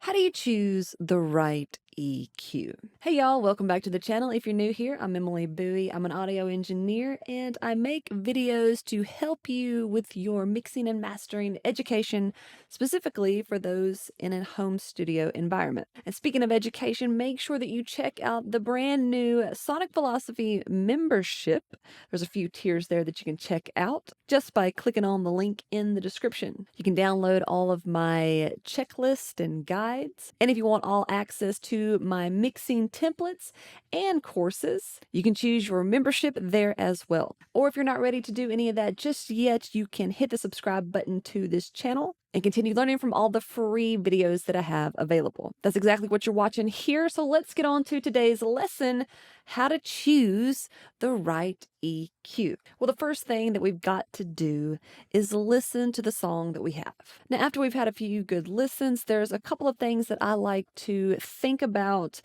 How do you choose the right EQ? Hey y'all, welcome back to the channel. If you're new here, I'm Emily Bowie. I'm an audio engineer and I make videos to help you with your mixing and mastering education, specifically for those in a home studio environment. And speaking of education, make sure that you check out the brand new Sonic Philosophy membership. There's a few tiers there that you can check out just by clicking on the link in the description. You can download all of my checklist and guides. And if you want all access to my mixing templates and courses, you can choose your membership there as well. Or if you're not ready to do any of that just yet, you can hit the subscribe button to this channel and continue learning from all the free videos that I have available. That's exactly what you're watching here. So let's get on to today's lesson, how to choose the right EQ. Well, the first thing that we've got to do is listen to the song that we have. Now, after we've had a few good listens, there's a couple of things that I like to think about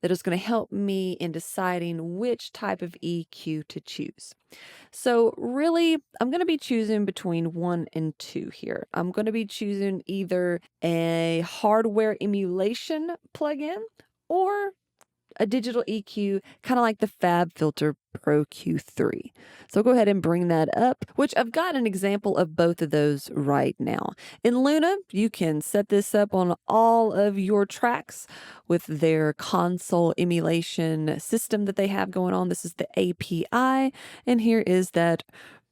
that is going to help me in deciding which type of EQ to choose. So really, I'm going to be choosing between 1 and 2 here. I'm going to be choosing either a hardware emulation plugin or a digital EQ, kind of like the FabFilter Pro Q3. So go ahead and bring that up, which I've got an example of both of those right now. In Luna, you can set this up on all of your tracks with their console emulation system that they have going on. This is the API, and here is that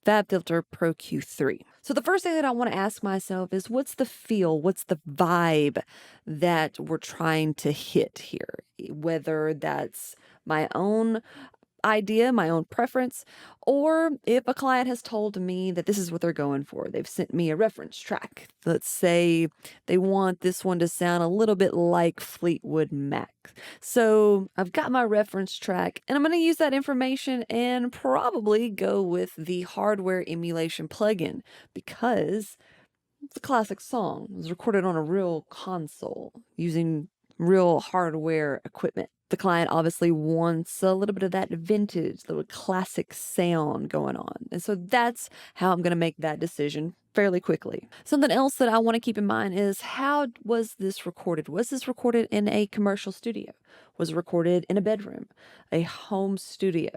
FabFilter Pro Q3. So the first thing that I want to ask myself is, what's the feel, what's the vibe that we're trying to hit here? Whether that's my own idea, my own preference, or if a client has told me that this is what they're going for. They've sent me a reference track. Let's say they want this one to sound a little bit like Fleetwood Mac. So I've got my reference track and I'm going to use that information and probably go with the hardware emulation plugin because it's a classic song. It was recorded on a real console using real hardware equipment. The client obviously wants a little bit of that vintage, little classic sound going on. And so that's how I'm going to make that decision fairly quickly. Something else that I want to keep in mind is, how was this recorded? Was this recorded in a commercial studio? Was it recorded in a bedroom, a home studio,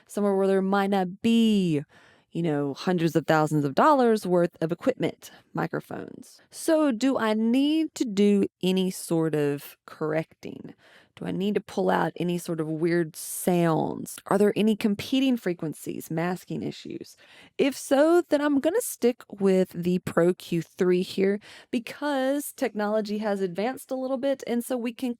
somewhere where there might not be hundreds of thousands of dollars worth of equipment, microphones? So do I need to do any sort of correcting? Do I need to pull out any sort of weird sounds? Are there any competing frequencies, masking issues? If so, then I'm going to stick with the Pro Q3 here because technology has advanced a little bit, and so we can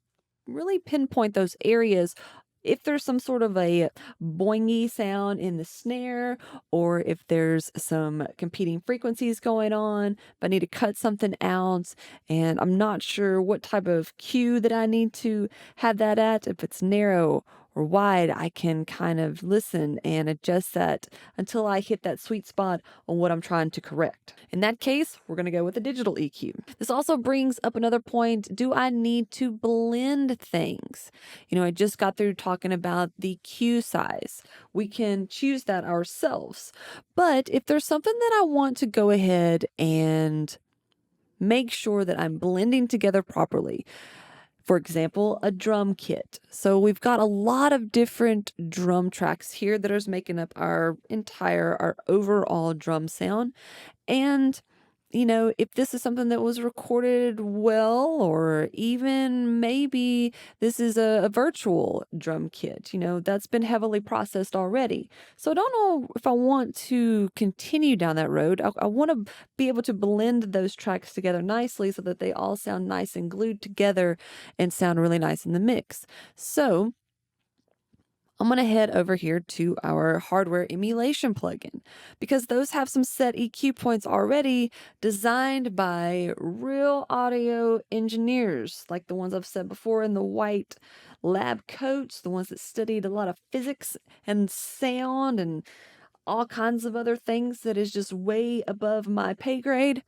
really pinpoint those areas. If there's some sort of a boingy sound in the snare, or if there's some competing frequencies going on, but I need to cut something out and I'm not sure what type of cue that I need to have that at, if it's narrow or wide, I can kind of listen and adjust that until I hit that sweet spot on what I'm trying to correct. In that case, we're going to go with a digital EQ. This also brings up another point. Do I need to blend things? I just got through talking about the cue size. We can choose that ourselves. But if there's something that I want to go ahead and make sure that I'm blending together properly, for example, a drum kit. So we've got a lot of different drum tracks here that is making up our overall drum sound. And if this is something that was recorded well, or even maybe this is a virtual drum kit, that's been heavily processed already. So I don't know if I want to continue down that road. I want to be able to blend those tracks together nicely so that they all sound nice and glued together and sound really nice in the mix. So I'm going to head over here to our hardware emulation plugin because those have some set EQ points already designed by real audio engineers, like the ones I've said before in the white lab coats, the ones that studied a lot of physics and sound and all kinds of other things that is just way above my pay grade.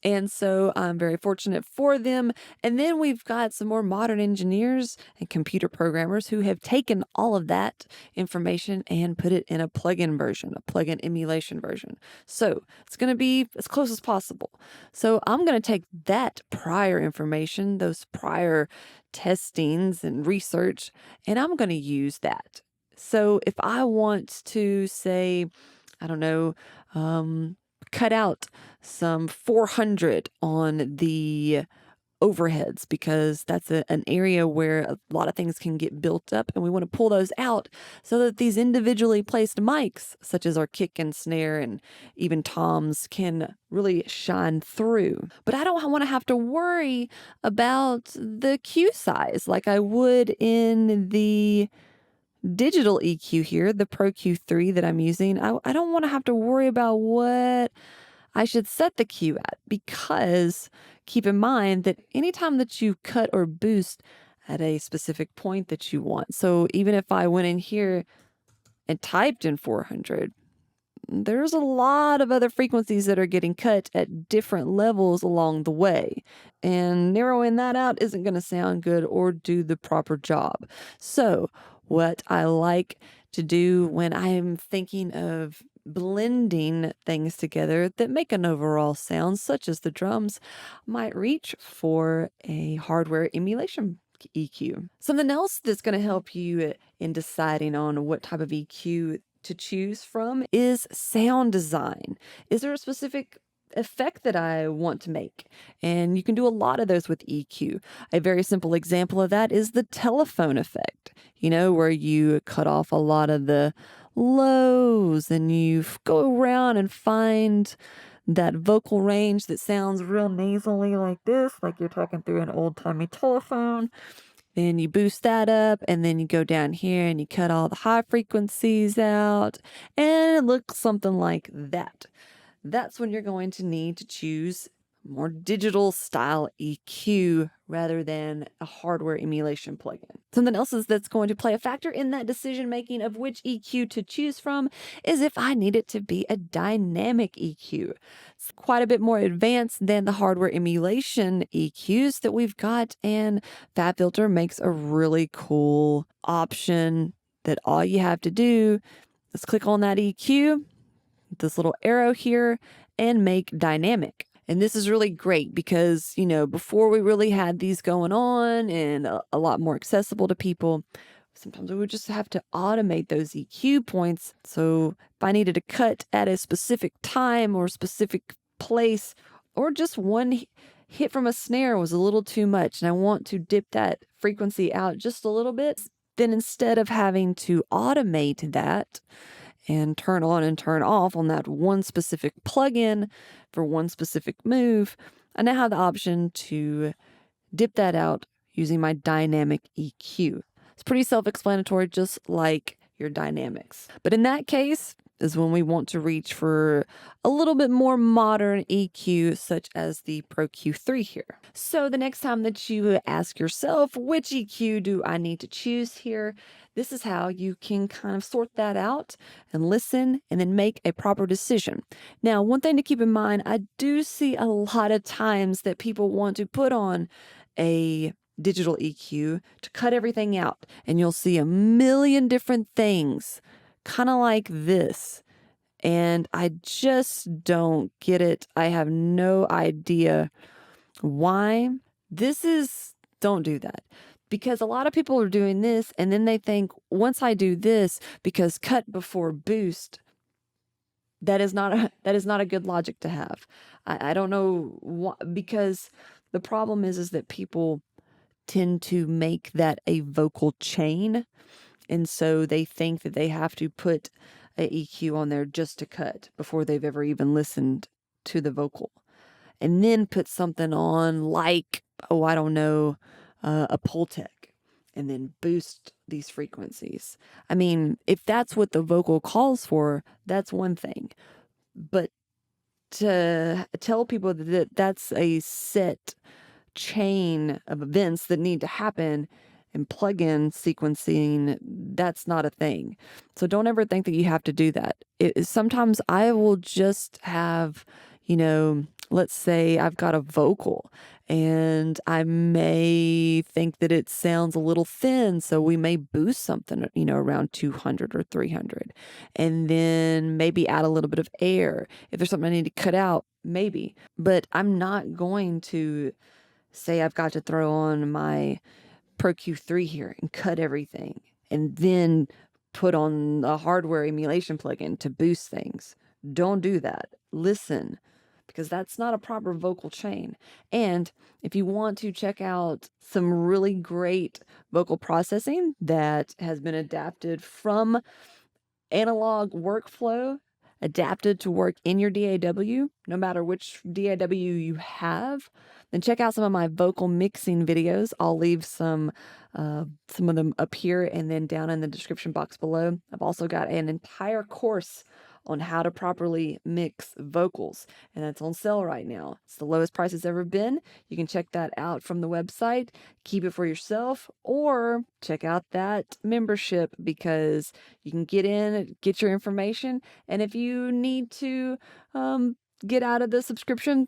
And so I'm very fortunate for them. And then we've got some more modern engineers and computer programmers who have taken all of that information and put it in a plugin version, a plugin emulation version. So it's going to be as close as possible. So I'm going to take that prior information, those prior testings and research, and I'm going to use that. So if I want to say, I don't know, cut out some 400 on the overheads because that's an area where a lot of things can get built up, and we want to pull those out so that these individually placed mics, such as our kick and snare and even toms, can really shine through. But I don't want to have to worry about the cue size like I would in the digital EQ here, the Pro Q3 that I'm using. I don't want to have to worry about what I should set the cue at, because keep in mind that anytime that you cut or boost at a specific point that you want. So even if I went in here and typed in 400, there's a lot of other frequencies that are getting cut at different levels along the way. And narrowing that out isn't going to sound good or do the proper job. So what I like to do when I'm thinking of blending things together that make an overall sound, such as the drums, might reach for a hardware emulation EQ. Something else that's going to help you in deciding on what type of EQ to choose from is sound design. Is there a specific effect that I want to make? And you can do a lot of those with EQ. A very simple example of that is the telephone effect, where you cut off a lot of the lows and you go around and find that vocal range that sounds real nasally like this, like you're talking through an old-timey telephone. Then you boost that up, and then you go down here and you cut all the high frequencies out, and it looks something like that. That's when you're going to need to choose more digital style EQ rather than a hardware emulation plugin. Something else that's going to play a factor in that decision making of which EQ to choose from is if I need it to be a dynamic EQ. It's quite a bit more advanced than the hardware emulation EQs that we've got, and FabFilter makes a really cool option that all you have to do is click on that EQ, this little arrow here, and make dynamic. And this is really great because, before we really had these going on and a lot more accessible to people, sometimes we would just have to automate those EQ points. So if I needed to cut at a specific time or specific place, or just one hit from a snare was a little too much and I want to dip that frequency out just a little bit, then instead of having to automate that and turn on and turn off on that one specific plugin for one specific move, I now have the option to dip that out using my dynamic EQ. It's pretty self-explanatory, just like your dynamics. But in that case is when we want to reach for a little bit more modern EQ, such as the Pro Q3 here. So the next time that you ask yourself, which EQ do I need to choose here? This is how you can kind of sort that out and listen and then make a proper decision. Now, one thing to keep in mind, I do see a lot of times that people want to put on a digital EQ to cut everything out, and you'll see a million different things, kind of like this. And I just don't get it. I have no idea why. Don't do that. Because a lot of people are doing this, and then they think, once I do this, because cut before boost, that is not a good logic to have. I don't know why, because the problem is that people tend to make that a vocal chain, and so they think that they have to put a EQ on there just to cut before they've ever even listened to the vocal, and then put something on like, I don't know, a Pultec, and then boost these frequencies. I mean, if that's what the vocal calls for, that's one thing. But to tell people that that's a set chain of events that need to happen and plug-in sequencing, that's not a thing. So don't ever think that you have to do that. Sometimes I will just have, let's say I've got a vocal and I may think that it sounds a little thin, so we may boost something, around 200 or 300, and then maybe add a little bit of air. If there's something I need to cut out, maybe. But I'm not going to say I've got to throw on my Pro Q3 here and cut everything and then put on a hardware emulation plugin to boost things. Don't do that. Listen, because that's not a proper vocal chain. And if you want to check out some really great vocal processing that has been adapted from analog workflow, adapted to work in your DAW, no matter which DAW you have, then check out some of my vocal mixing videos. I'll leave some of them up here and then down in the description box below. I've also got an entire course on how to properly mix vocals, and that's on sale right now. It's the lowest price it's ever been. You can check that out from the website, keep it for yourself, or check out that membership because you can get in, get your information, and if you need to get out of the subscription,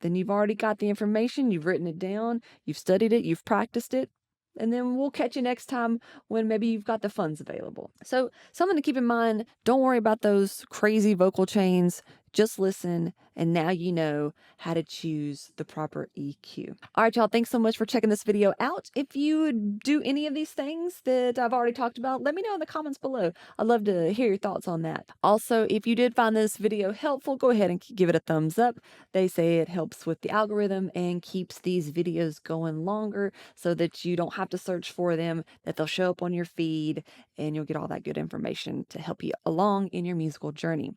then you've already got the information, you've written it down, you've studied it, you've practiced it, and then we'll catch you next time when maybe you've got the funds available. So something to keep in mind, don't worry about those crazy vocal chains. Just listen, and now you know how to choose the proper EQ. All right, y'all, thanks so much for checking this video out. If you do any of these things that I've already talked about, let me know in the comments below. I'd love to hear your thoughts on that. Also, if you did find this video helpful, go ahead and give it a thumbs up. They say it helps with the algorithm and keeps these videos going longer so that you don't have to search for them, that they'll show up on your feed, and you'll get all that good information to help you along in your musical journey.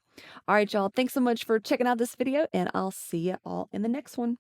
All right, y'all, thanks so much for checking out this video, and I'll see you all in the next one.